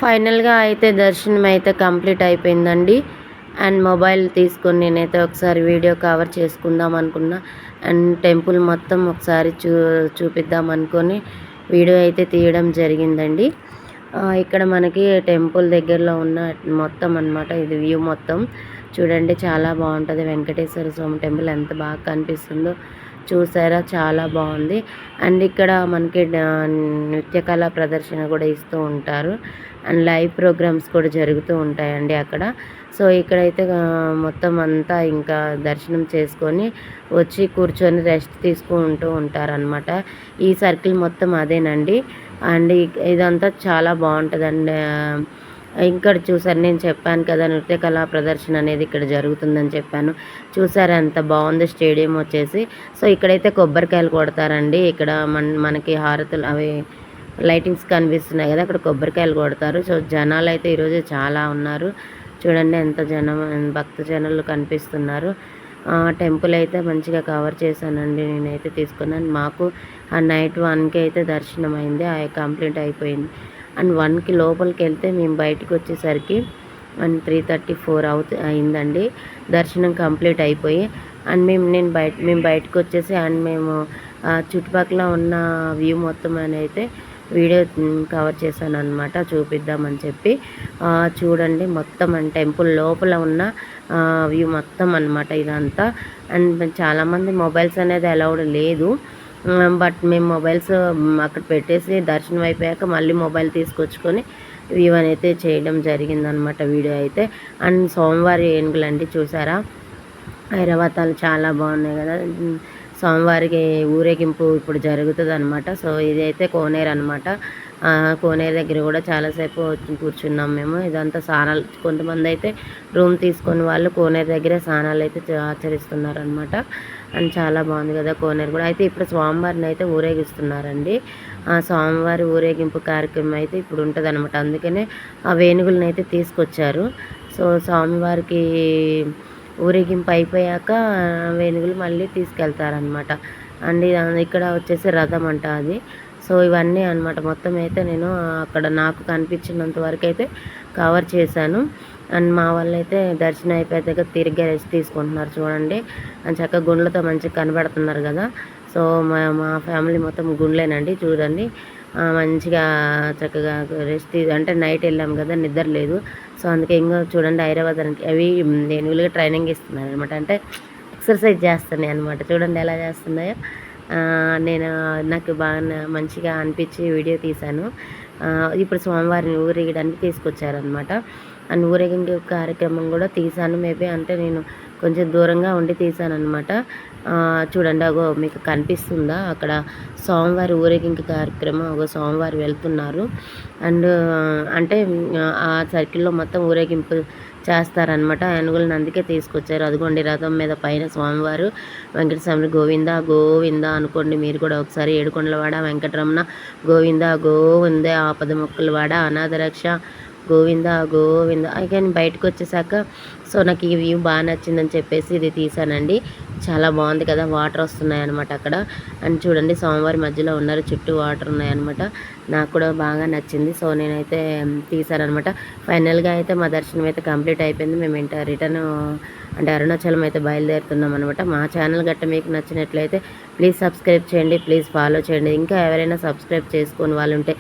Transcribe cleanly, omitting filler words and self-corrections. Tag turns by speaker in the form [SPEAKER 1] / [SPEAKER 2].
[SPEAKER 1] ఫైనల్‌గా అయితే దర్శనం అయితే కంప్లీట్ అయిపోయిందండి. అండ్ మొబైల్ తీసుకొని నేనైతే ఒకసారి వీడియో కవర్ చేసుకుందాం అనుకున్నా. అండ్ టెంపుల్ మొత్తం ఒకసారి చూపిద్దాం అనుకోని వీడియో అయితే తీయడం జరిగిందండి. ఇక్కడ మనకి టెంపుల్ దగ్గరలో ఉన్న మొత్తం అనమాట. ఇది వ్యూ మొత్తం చూడండి, చాలా బాగుంటుంది. వెంకటేశ్వర స్వామి టెంపుల్ ఎంత బాగా కనిపిస్తుందో చూసారా, చాలా బాగుంది. అండ్ ఇక్కడ మనకి నృత్య కళా ప్రదర్శన కూడా ఇస్తూ ఉంటారు. అండ్ లైవ్ ప్రోగ్రామ్స్ కూడా జరుగుతూ ఉంటాయండి అక్కడ. సో ఇక్కడైతే మొత్తం అంతా ఇంకా దర్శనం చేసుకొని వచ్చి కూర్చొని రెస్ట్ తీసుకుంటూ ఉంటారనమాట. ఈ సర్కిల్ మొత్తం అదేనండి. అండ్ ఇదంతా చాలా బాగుంటుందండి. ఇక్కడ చూసారు, నేను చెప్పాను కదా నృత్య కళా ప్రదర్శన అనేది ఇక్కడ జరుగుతుందని చెప్పాను. చూసారా ఎంత బాగుంది స్టేడియం వచ్చేసి. సో ఇక్కడైతే కొబ్బరికాయలు కొడతారండి. ఇక్కడ మనకి హారతులు అవి లైటింగ్స్ కనిపిస్తున్నాయి కదా, అక్కడ కొబ్బరికాయలు కొడతారు. సో జనాలు అయితే ఈరోజు చాలా ఉన్నారు. చూడండి ఎంత జనం, భక్త జనాలు కనిపిస్తున్నారు. టెంపుల్ అయితే మంచిగా కవర్ చేశానండి, నేనైతే తీసుకున్నాను. మాకు ఆ నైట్ 1కి అయితే దర్శనం అయింది, కంప్లీట్ అయిపోయింది. అండ్ 1కి లోపలికి వెళ్తే మేము బయటకు వచ్చేసరికి అండ్ 3:34 అయిందండి దర్శనం కంప్లీట్ అయిపోయి. అండ్ మేము బయటకు వచ్చేసి అండ్ మేము చుట్టుపక్కల ఉన్న వ్యూ మొత్తం అని అయితే వీడియో కవర్ చేశాను అనమాట, చూపిద్దామని చెప్పి. చూడండి మొత్తం అండ్ టెంపుల్ లోపల ఉన్న వ్యూ మొత్తం అనమాట ఇదంతా. అండ్ చాలామంది మొబైల్స్ అనేది అలౌడ్ లేదు, బట్ మేము మొబైల్స్ అక్కడ పెట్టేసి దర్శనం అయిపోయాక మళ్ళీ మొబైల్ తీసుకొచ్చుకొని వ్యూ అయితే చేయడం జరిగిందనమాట వీడియో అయితే. అండ్ సోమవారి ఏనుగులండి, చూసారా ఐరావతాలు చాలా బాగున్నాయి కదా. స్వామివారికి ఊరేగింపు ఇప్పుడు జరుగుతుంది అనమాట. సో ఇదైతే కోనేరు అనమాట. కోనేరు దగ్గర కూడా చాలాసేపు వచ్చి కూర్చున్నాం మేము. ఇదంతా స్నానాలు, కొంతమంది అయితే రూమ్ తీసుకొని వాళ్ళు కోనేరు దగ్గరే స్నానాలు అయితే ఆచరిస్తున్నారనమాట. అండ్ చాలా బాగుంది కదా కోనేరు కూడా. అయితే ఇప్పుడు స్వామివారిని అయితే ఊరేగిస్తున్నారండి. ఆ స్వామివారి ఊరేగింపు కార్యక్రమం అయితే ఇప్పుడు ఉంటుంది అనమాట. అందుకనే ఆ వేణుగులను అయితే తీసుకొచ్చారు. సో స్వామివారికి ఊరేగింపు అయిపోయాక వేణుగులు మళ్ళీ తీసుకెళ్తారనమాట. అండ్ ఇక్కడ వచ్చేసి రథం అంట అది. సో ఇవన్నీ అనమాట. మొత్తం అయితే నేను అక్కడ నాకు కనిపించినంత వరకు అయితే కవర్ చేశాను. అండ్ మా వాళ్ళు అయితే దర్శనం అయిపోయాక తిరిగి రెస్ట్ తీసుకుంటున్నారు చూడండి. అండ్ చక్కగా గుండ్లతో మంచిగా కనబడుతున్నారు కదా. సో మా ఫ్యామిలీ మొత్తం గుండ్లేనండి చూడండి. మంచిగా చక్కగా రెస్ట్ అంటే నైట్ వెళ్ళాం కదా, నిద్ర లేదు. సో అందుకే ఇంకా చూడండి ఐరావతానికి అవి ఏనుగులుగా ట్రైనింగ్ ఇస్తున్నారు అనమాట. అంటే ఎక్సర్సైజ్ చేస్తున్నాయి అనమాట. చూడండి ఎలా చేస్తున్నాయో. నాకు బాగా మంచిగా అనిపించి వీడియో తీశాను. ఇప్పుడు స్వామివారిని ఊరేగడానికి తీసుకొచ్చారనమాట. అండ్ ఊరేగింపు కార్యక్రమం కూడా తీశాను. మేబీ అంటే నేను కొంచెం దూరంగా ఉండి తీశాను అనమాట. చూడండి అగో మీకు కనిపిస్తుందా అక్కడ స్వామివారి ఊరేగింపు కార్యక్రమం. ఒక స్వామివారు వెళ్తున్నారు. అండ్ అంటే ఆ సర్కిల్లో మొత్తం ఊరేగింపు చేస్తారనమాట. ఏనుగులను అందుకే తీసుకొచ్చారు. అదిగోండి రథం మీద పైన స్వామివారు వెంకటస్వామి గోవింద గోవింద అనుకోండి మీరు కూడా ఒకసారి. ఏడుకొండలవాడ వెంకటరమణ గోవింద గోవింద, ఆపద మొక్కలవాడ అనాథరక్ష గోవింద గోవింద. కానీ బయటకు వచ్చేసాక సో నాకు ఈ వ్యూ బాగా నచ్చిందని చెప్పేసి ఇది తీసానండి. చాలా బాగుంది కదా, వాటర్ వస్తున్నాయి అనమాట అక్కడ. అండ్ చూడండి స్వామివారి మధ్యలో ఉన్నారు, చుట్టూ వాటర్ ఉన్నాయన్నమాట. నాకు కూడా బాగా నచ్చింది. సో నేనైతే తీసానమాట. ఫైనల్గా అయితే మా దర్శనం అయితే కంప్లీట్ అయిపోయింది. మేము రిటర్న్ అంటే అరుణాచలం అయితే బయలుదేరుతున్నాం అనమాట. మా ఛానల్ గట్ట మీకు నచ్చినట్లయితే ప్లీజ్ సబ్స్క్రైబ్ చేయండి, ప్లీజ్ ఫాలో చేయండి. ఇంకా ఎవరైనా సబ్స్క్రైబ్ చేసుకొని వాళ్ళు ఉంటే